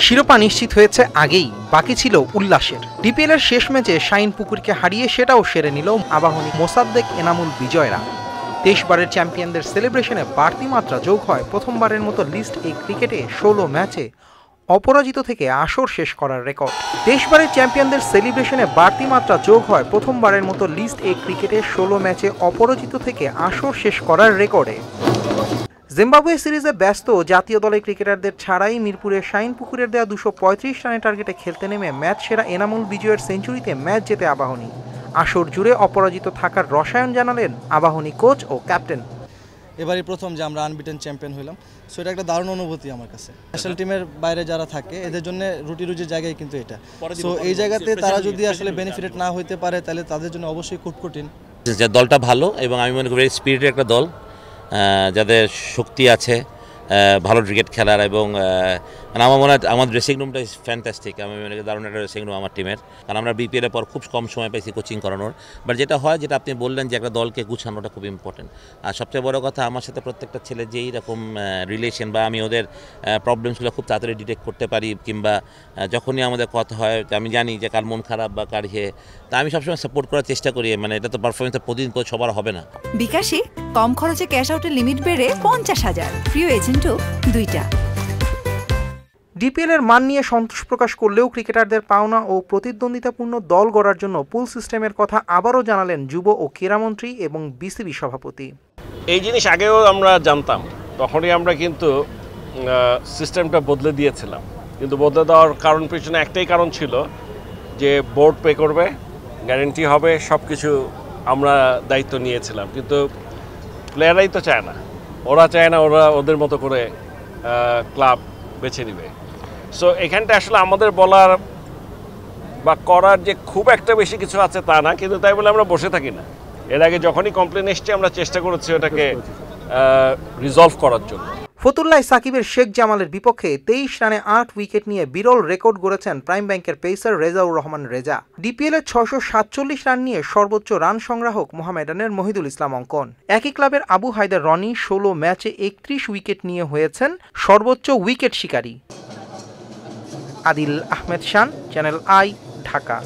শিরোপা নিশ্চিত হয়েছে আগেই, বাকি ছিল উল্লাসের। ডিপিএল এর শেষ ম্যাচে শাহিন পুকুরকে হারিয়ে সেটাও সেরে নিল আবাহনী মোসাদ্দেক এনামুল বিজয়রা। 23 বারের চ্যাম্পিয়নদের সেলিব্রেশনে বাড়তি মাত্রা যোগ হয় প্রথমবারের মতো লিস্ট এ ক্রিকেটে 16 ম্যাচে অপরাজিত থেকে আসর শেষ করার রেকর্ড। 23 বারের চ্যাম্পিয়নদের সেলিব্রেশনে বাড়তি মাত্রা যোগ হয় প্রথমবারের মতো লিস্ট এ ক্রিকেটে 16 ম্যাচে অপরাজিত থেকে আসর শেষ করার রেকর্ডে। জিম্বাবুয়ে সিরিজে ব্যস্ত জাতীয় দলের ক্রিকেটারদের ছাড়াই মিরপুরে শাহিন পুকুরের দেয়া 235 রানের টার্গেটে খেলতে নেমে ম্যাচ সেরা এনামুল বিজয়ের সেঞ্চুরিতে ম্যাচ জেতে আবাহনী। আসর জুড়ে অপরাজিত থাকার রসায়ন জানালেন আবাহনী কোচ ও ক্যাপ্টেন। এবারই প্রথম যে আমরা আনবিটেন চ্যাম্পিয়ন হইলাম, সো এটা একটা দারুণ অনুভূতি আমার কাছে। ন্যাশনাল টিমের বাইরে যারা থাকে এদের জন্য রুজির জায়গায় কিন্তু এটা, সো এই জায়গাতে তারা যদি আসলে বেনিফিটেড না হইতে পারে তাহলে তাদের জন্য অবশ্যই খুব কঠিন। যে দলটা ভালো এবং আমি মনে করি স্পিরিটের একটা দল, যাদের শক্তি আছে ভালো ক্রিকেট খেলার, এবং আমার মনে হয় আমার ড্রেসিং রুমটা ইজ ফ্যান্টাস্টিক। আমি মনে করি দারুণ একটা ড্রেসিং রুম আমার টিমের, কারণ আমরা বিপিএলের পর খুব কম সময় পাইছি কোচিং করানোর। বাট যেটা হয়, যেটা আপনি বললেন যে একটা দলকে গুছানোটা খুব ইম্পর্টেন্ট। আর সবচেয়ে বড় কথা, আমার সাথে প্রত্যেকটা ছেলে যেই রকম রিলেশন বা আমি ওদের প্রবলেমসগুলো খুব তাড়াতাড়ি ডিটেক্ট করতে পারি, কিংবা যখনই আমাদের কথা হয় আমি জানি যে কার মন খারাপ বা কার তা আমি সবসময় সাপোর্ট করার চেষ্টা করি। মানে এটা তো পারফরমেন্স প্রতিদিন তো সবার হবে না। বিকাশে কম খরচে ক্যাশ আউটের লিমিট বেড়ে 50,000, প্রিয় এজেন্টও 2টা। ডিপিএল এর মান নিয়ে সন্তোষ প্রকাশ করলেও ক্রিকেটারদের পাওনা ও প্রতিদ্বন্দ্বিতাপূর্ণ দল গড়ার জন্য পুল সিস্টেমের কথা আবারও জানালেন যুব ও ক্রীড়ামন্ত্রী এবং বিসিবি সভাপতি। এই জিনিস আগেও আমরা জানতাম, তখনই আমরা কিন্তু সিস্টেমটা বদলে দিয়েছিলাম। কিন্তু বদলে দেওয়ার কারণ পিছনে একটাই কারণ ছিল যে বোর্ড পে করবে, গ্যারেন্টি হবে, সব কিছু আমরা দায়িত্ব নিয়েছিলাম। কিন্তু প্লেয়াররাই তো চায় না, ওরা চায় না ওরা ওদের মতো করে ক্লাব বেছে নেবে। সো এখানটা আসলে আমাদের বলার বা করার যে খুব একটা বেশি কিছু আছে তা না, কিন্তু তাই বলে আমরা বসে থাকি না। এর আগে যখনই কমপ্লেন এসছে আমরা চেষ্টা করেছি ওটাকে রিজলভ করার জন্য। ফতুল্লায় সাকিবের শেখ জামালের বিপক্ষে 23 রানে 8 উইকেট নিয়ে বিরল রেকর্ড গড়েছেন প্রাইম ব্যাংকের পেসার রেজাউর রহমান রেজা। ডিপিএল এর 647 রান নিয়ে সর্বোচ্চ রান সংগ্রাহক মোহামেডানের মহিদুল ইসলাম অঙ্কন। একই ক্লাবের আবু হায়দার রনি 16 ম্যাচে 31 উইকেট নিয়ে হয়েছেন সর্বোচ্চ উইকেট শিকারী। আদিল আহমেদ শান, চ্যানেল আই, ঢাকা।